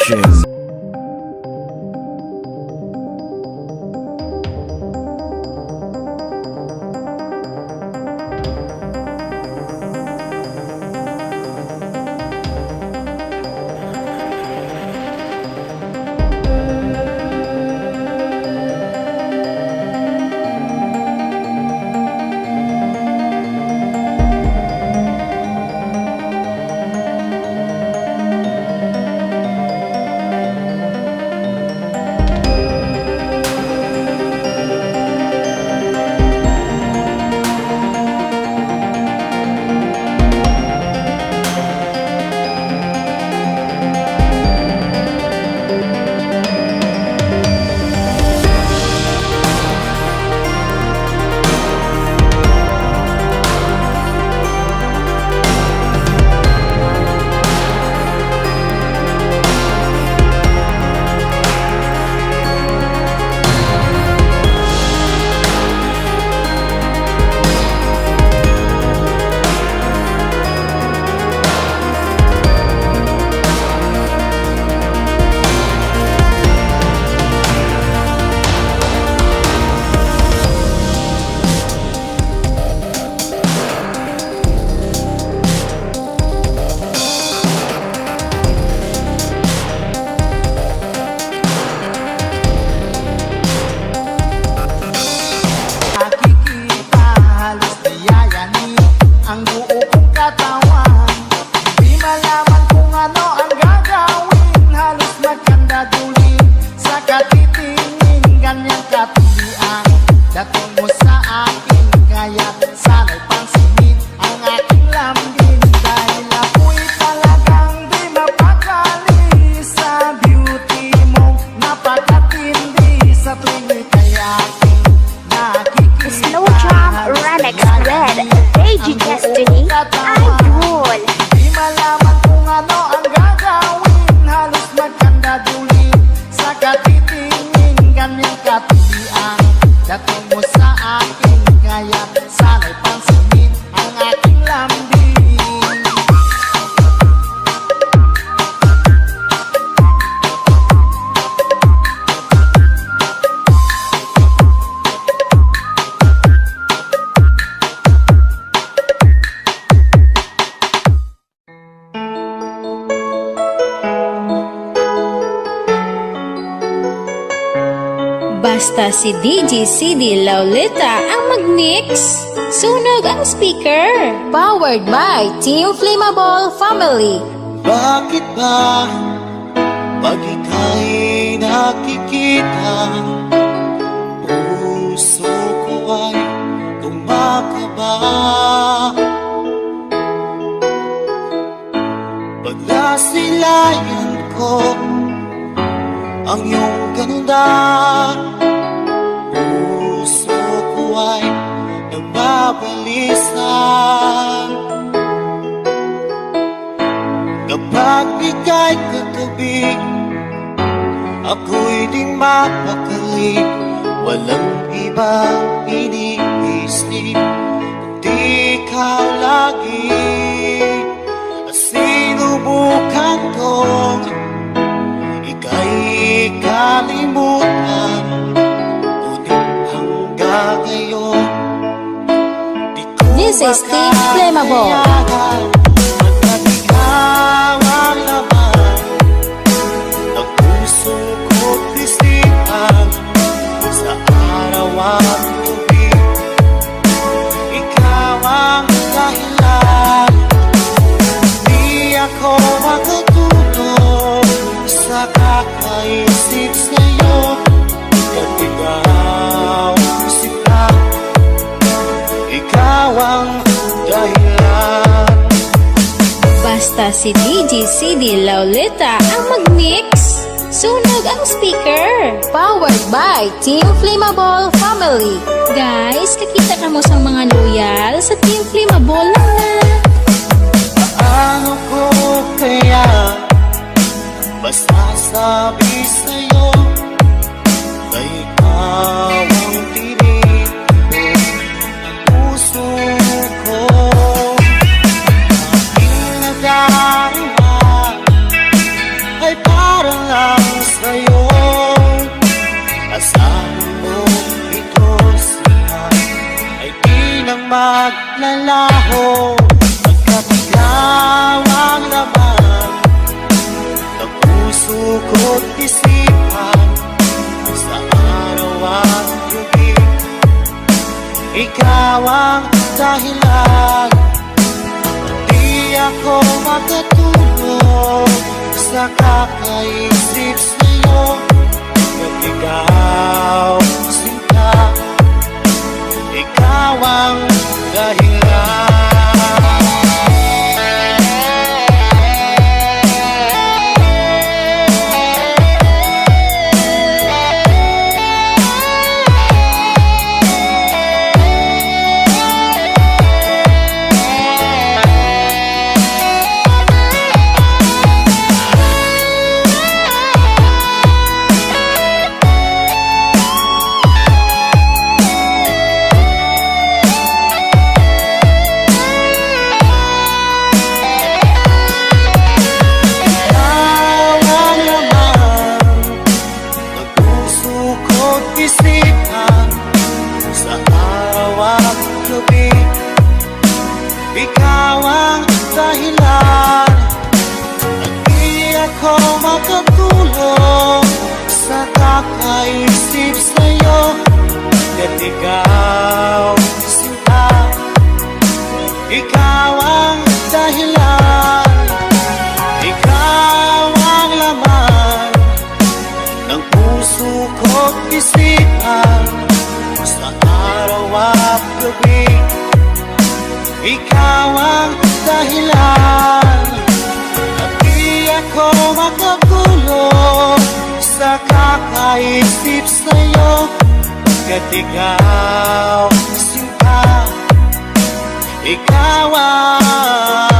Production. Slow Drum Remix with Rage Destiny Idol. Di malaman kung ano ang gagawin, halos magkandaduli sa katitingin, ganyang katilian. Dating mo sa akin, kaya sana'y pansinin ang aking lambing. Basta si DJ CD Laulita ang mag-mix. Sunog ang speaker. Powered by Team Flammable Family. Bakit ba pag ika'y nakikita, puso ko ay kumakaba? Pag nasilayan ko ang iyong ganda, puso ko ay nagbabalisa. Kapag ika'y katabi, ako'y di mapakali. Walang ibang iniisip kundi ikaw lagi. At sinubukan kong ika'y kalimutan, ngunit hanggang ngayon di ko This is Team Flammable. Pagkat ikaw ang laman ng puso ko't isipan, sa araw at gabi ikaw ang dahilan. Di ako makatulog sa kakaisip sa'yo, at ikaw isip lang, ikaw ang dahilan. Basta si DJ CD Laulita ang mag-mix. Sunog ang speaker. Powered by Team Flammable Family. Guys, kakita ka mo sa mga loyal sa Team Flammable lang na. Paano ko kaya basta sabi sa'yo na ikaw ang tinig ng puso ko? Aking nadarama ay parang laho Pagkat ikaw ang laman ng puso ko't isipan sa araw at gabi. Ikaw ang dahilan, di ako makatulog sa kakaisip sa'yo. Pagkat ikaw sinta, ikaw ang dahilan. Isipan sa araw at gabi. Ikaw ang dahilan, at di ako makatulog sa kakaisip sa'yo. At ikaw sinta, ikaw ang dahilan, ikaw ang laman ng puso ko't isipan sa araw at gabi. Ikaw ang dahilan, at di ako makatulog sa kakaisip sa'yo. Pagkat ikaw sinta, ikaw ang